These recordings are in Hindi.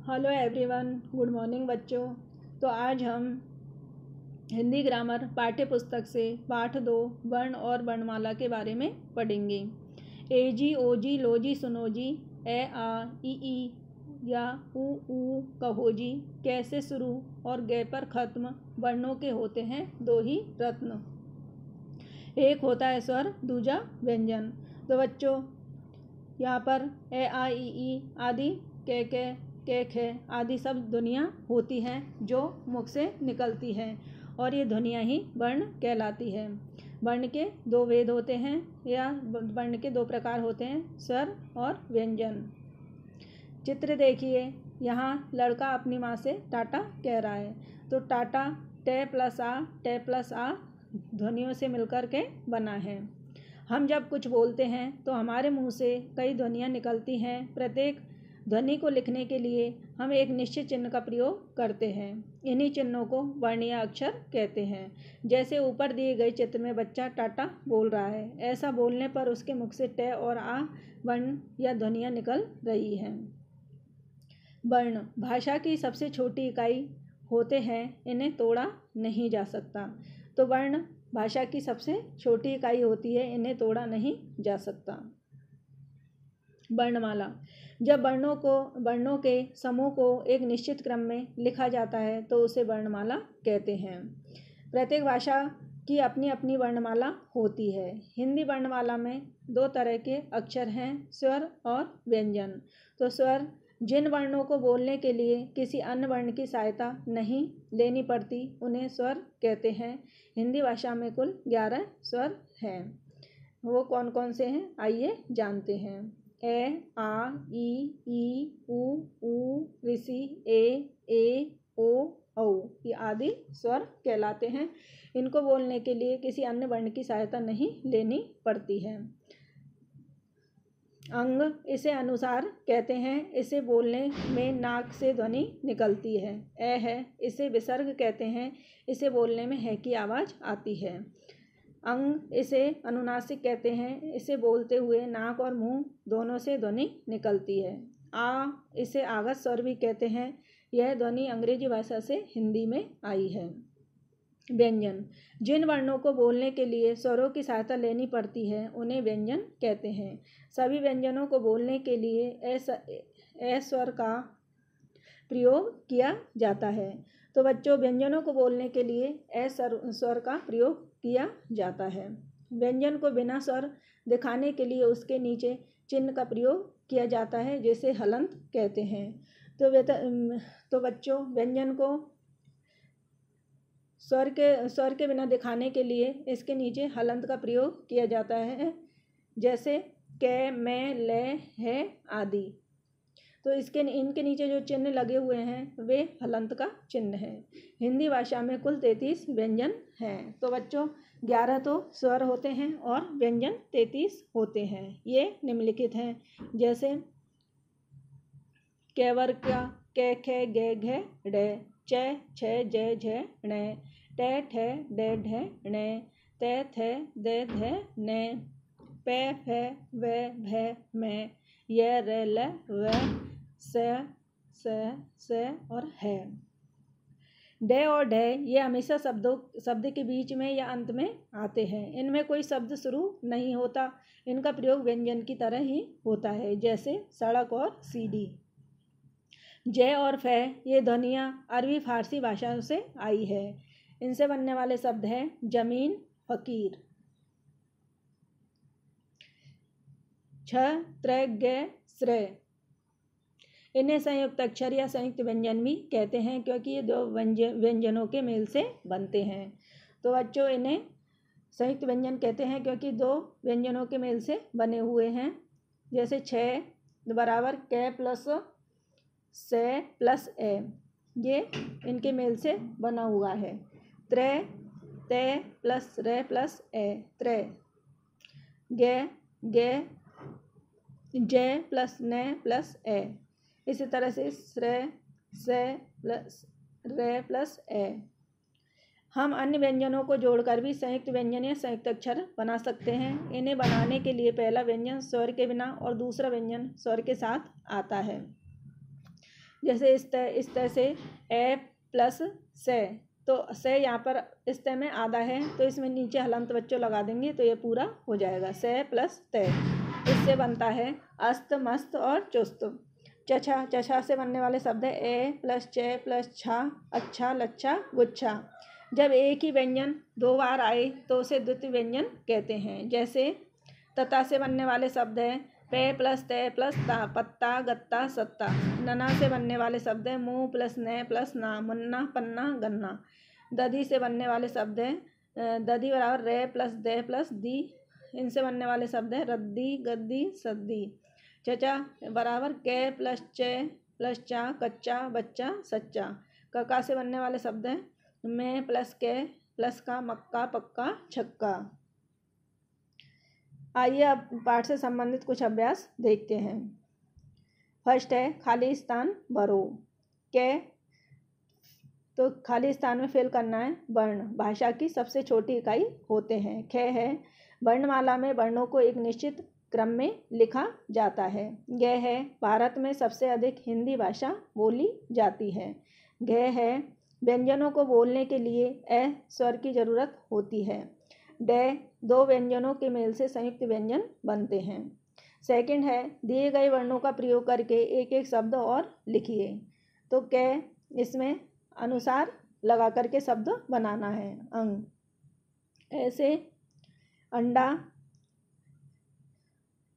हेलो एवरीवन, गुड मॉर्निंग बच्चों। तो आज हम हिंदी ग्रामर पाठ्य पुस्तक से पाठ 2 वर्ण और वर्णमाला के बारे में पढ़ेंगे। ए जी ओ जी लो जी सुनो जी, ए आ ई या ऊ कहो जी, कैसे शुरू और गे पर खत्म वर्णों के होते हैं दो ही रत्न। एक होता है स्वर, दूजा व्यंजन। तो बच्चों यहाँ पर ए आ ई आदि के खे आदि सब ध्वनियाँ होती हैं जो मुख से निकलती हैं और ये ध्वनियाँ ही वर्ण कहलाती है। वर्ण के दो भेद होते हैं या वर्ण के दो प्रकार होते हैं, स्वर और व्यंजन। चित्र देखिए, यहाँ लड़का अपनी माँ से टाटा कह रहा है। तो टाटा टे प्लस आ ध्वनियों से मिलकर के बना है। हम जब कुछ बोलते हैं तो हमारे मुंह से कई ध्वनियाँ निकलती हैं। प्रत्येक ध्वनि को लिखने के लिए हम एक निश्चित चिन्ह का प्रयोग करते हैं। इन्हीं चिन्हों को वर्ण या अक्षर कहते हैं। जैसे ऊपर दिए गए चित्र में बच्चा टाटा बोल रहा है, ऐसा बोलने पर उसके मुख से टे और आ वर्ण या ध्वनियाँ निकल रही हैं। वर्ण भाषा की सबसे छोटी इकाई होते हैं, इन्हें तोड़ा नहीं जा सकता। तो वर्ण भाषा की सबसे छोटी इकाई होती है, इन्हें तोड़ा नहीं जा सकता। वर्णमाला, जब वर्णों के समूह को एक निश्चित क्रम में लिखा जाता है तो उसे वर्णमाला कहते हैं। प्रत्येक भाषा की अपनी अपनी वर्णमाला होती है। हिंदी वर्णमाला में दो तरह के अक्षर हैं, स्वर और व्यंजन। तो स्वर जिन वर्णों को बोलने के लिए किसी अन्य वर्ण की सहायता नहीं लेनी पड़ती, उन्हें स्वर कहते हैं। हिंदी भाषा में कुल 11 स्वर हैं। वो कौन कौन से हैं, आइए जानते हैं। ए आ ई ऊ ऋषि ए ओ औ, ये आदि स्वर कहलाते हैं। इनको बोलने के लिए किसी अन्य वर्ण की सहायता नहीं लेनी पड़ती है। अंग, इसे अनुसार कहते हैं। इसे बोलने में नाक से ध्वनि निकलती है। ए है, इसे विसर्ग कहते हैं। इसे बोलने में है की आवाज़ आती है। अंग, इसे अनुनासिक कहते हैं। इसे बोलते हुए नाक और मुंह दोनों से ध्वनि निकलती है। आ, इसे आगत स्वर भी कहते हैं। यह ध्वनि अंग्रेजी भाषा से हिंदी में आई है। व्यंजन, जिन वर्णों को बोलने के लिए स्वरों की सहायता लेनी पड़ती है उन्हें व्यंजन कहते हैं। सभी व्यंजनों को बोलने के लिए ए स्वर का प्रयोग किया जाता है। तो बच्चों, व्यंजनों को बोलने के लिए ए स्वर का प्रयोग किया जाता है। व्यंजन को बिना स्वर दिखाने के लिए उसके नीचे चिन्ह का प्रयोग किया जाता है, जिसे हलंत कहते हैं। तो बच्चों, व्यंजन को स्वर के बिना दिखाने के लिए इसके नीचे हलंत का प्रयोग किया जाता है, जैसे कै, मैं, ले, है आदि। तो इनके नीचे जो चिन्ह लगे हुए हैं वे हलंत का चिन्ह है। हिंदी भाषा में कुल 33 व्यंजन हैं। तो बच्चों, 11 तो स्वर होते हैं और व्यंजन 33 होते हैं। ये निम्नलिखित हैं, जैसे कैवर का कै खे गे घे डे, चे छे जे झे णे, टे ठे डे ढे णे, ते थे दे धे ने, पे फे वे भे में, ये रे ले वे, से और है। डे और ढे ये हमेशा शब्द के बीच में या अंत में आते हैं। इनमें कोई शब्द शुरू नहीं होता। इनका प्रयोग व्यंजन की तरह ही होता है, जैसे सड़क और सीढ़ी। जय और फे ये ध्वनियाँ अरबी फारसी भाषाओं से आई है। इनसे बनने वाले शब्द हैं जमीन, फकीर। छ, त्रे, गे, श्रेय, इन्हें संयुक्त अक्षर या संयुक्त व्यंजन भी कहते हैं, क्योंकि ये दो व्यंजनों के मेल से बनते हैं। तो बच्चों, इन्हें संयुक्त व्यंजन कहते हैं क्योंकि दो व्यंजनों के मेल से बने हुए हैं। जैसे छ बराबर कै प्लस से प्लस ए, ये इनके मेल से बना हुआ है। त्रे, ते प्लस रे प्लस ए, त्रे। गे, जे प्लस ने प्लस ए। इसी तरह से श्रे, से प्लस रे प्लस ए। हम अन्य व्यंजनों को जोड़कर भी संयुक्त व्यंजन या संयुक्त अक्षर बना सकते हैं। इन्हें बनाने के लिए पहला व्यंजन स्वर के बिना और दूसरा व्यंजन स्वर के साथ आता है। जैसे इस तरह से ए प्लस से, तो से यहाँ पर इस तय में आधा है तो इसमें नीचे हलंत बच्चों लगा देंगे तो ये पूरा हो जाएगा। से प्लस तय, इससे बनता है अस्त मस्त और चुस्त। चछा, चछा से बनने वाले शब्द है ए प्लस चे प्लस छा, अच्छा लच्छा गुच्छा। जब एक ही व्यंजन दो बार आए तो उसे द्वितीय व्यंजन कहते हैं। जैसे तता से बनने वाले शब्द है पे प्लस ते प्लस ता, पत्ता गत्ता सत्ता। नना से बनने वाले शब्द है मुँह प्लस ने प्लस ना, मुन्ना पन्ना गन्ना। दधी से बनने वाले शब्द है दधी बराबर रे प्लस दे प्लस दी। इनसे बनने वाले शब्द है रद्दी गद्दी सद्दी। चचा बराबर के प्लस चे प्लस चा, कच्चा बच्चा सच्चा। कका से बनने वाले शब्द हैं में प्लस के प्लस का, मक्का पक्का छक्का। आइए अब पाठ से संबंधित कुछ अभ्यास देखते हैं। फर्स्ट है खाली स्थान भरो। के, तो खाली स्थान में फिल करना है वर्ण। भाषा की सबसे छोटी इकाई होते हैं। ख है वर्णमाला में वर्णों को एक निश्चित क्रम में लिखा जाता है। ग है भारत में सबसे अधिक हिंदी भाषा बोली जाती है। घ है व्यंजनों को बोलने के लिए ए स्वर की जरूरत होती है। ड दो व्यंजनों के मेल से संयुक्त व्यंजन बनते हैं। सेकंड है दिए गए वर्णों का प्रयोग करके एक एक शब्द और लिखिए। तो क इसमें अनुसार लगा करके शब्द बनाना है। अंग, ऐसे अंडा,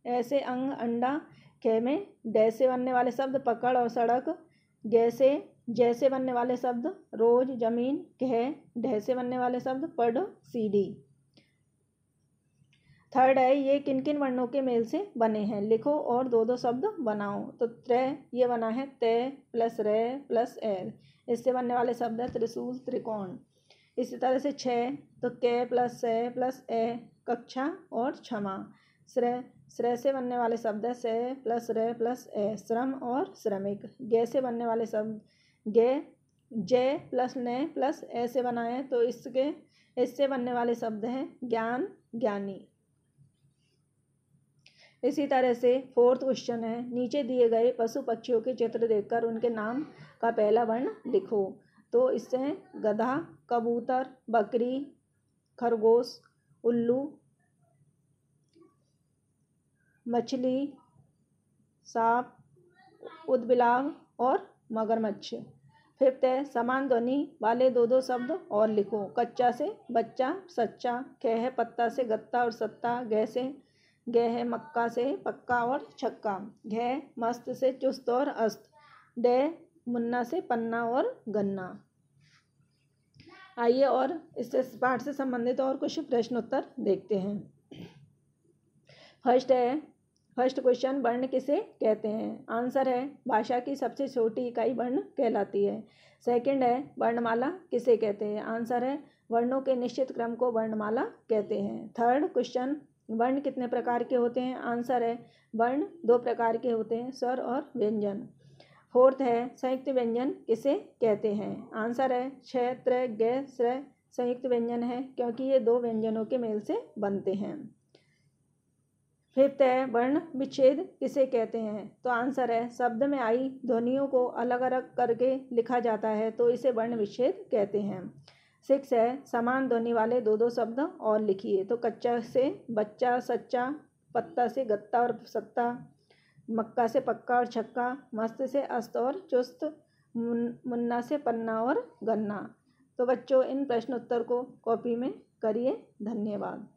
ऐसे अंग अंडा। ख में डे से बनने वाले शब्द पकड़ और सड़क। जैसे जैसे बनने वाले शब्द रोज जमीन। कह ढह से बनने वाले शब्द पढ़ सीढ़ी। थर्ड है ये किन किन वर्णों के मेल से बने हैं, लिखो और दो दो शब्द बनाओ। तो त्रय ये बना है ते प्लस रे प्लस एर, इससे बनने वाले शब्द है त्रिशूल त्रिकोण। इसी तरह से छः तो के प्लस से प्लस ए कक्षा और क्षमा। श्रय श्रय से बनने वाले शब्द है से प्लस रे प्लस ए श्रम और श्रमिक। गे से बनने वाले शब्द गे जे प्लस ने प्लस ए से बनाए तो इससे बनने वाले शब्द हैं ज्ञान ज्ञानी। इसी तरह से फोर्थ क्वेश्चन है नीचे दिए गए पशु पक्षियों के चित्र देखकर उनके नाम का पहला वर्ण लिखो। तो इससे हैं गधा, कबूतर, बकरी, खरगोश, उल्लू, मछली, सांप, उदबिलाव और मगरमच्छ। फिफ्थ है समान ध्वनि वाले दो दो शब्द और लिखो। कच्चा से बच्चा सच्चा। ख है पत्ता से गत्ता और सत्ता। ग है मक्का से पक्का और छक्का। घ मस्त से चुस्त और अस्त। ड मुन्ना से पन्ना और गन्ना। आइए और इससे पाठ से संबंधित और कुछ प्रश्न उत्तर देखते हैं। फर्स्ट क्वेश्चन वर्ण किसे कहते हैं। आंसर है भाषा की सबसे छोटी इकाई वर्ण कहलाती है। सेकंड है वर्णमाला किसे कहते हैं। आंसर है वर्णों के निश्चित क्रम को वर्णमाला कहते हैं। थर्ड क्वेश्चन वर्ण कितने प्रकार के होते हैं। आंसर है वर्ण दो प्रकार के होते हैं, स्वर और व्यंजन। फोर्थ है संयुक्त व्यंजन किसे कहते हैं। आंसर है क्षय त्रय ग श्रय संयुक्त व्यंजन है क्योंकि ये दो व्यंजनों के मेल से बनते हैं। फिफ्थ है वर्ण विच्छेद किसे कहते हैं। तो आंसर है शब्द में आई ध्वनियों को अलग अलग करके लिखा जाता है तो इसे वर्ण विच्छेद कहते हैं। सिक्स है समान ध्वनि वाले दो दो शब्द और लिखिए। तो कच्चा से बच्चा सच्चा, पत्ता से गत्ता और सत्ता, मक्का से पक्का और छक्का, मस्त से अस्त और चुस्त, मुन्ना से पन्ना और गन्ना। तो बच्चों इन प्रश्न उत्तर को कॉपी में करिए। धन्यवाद।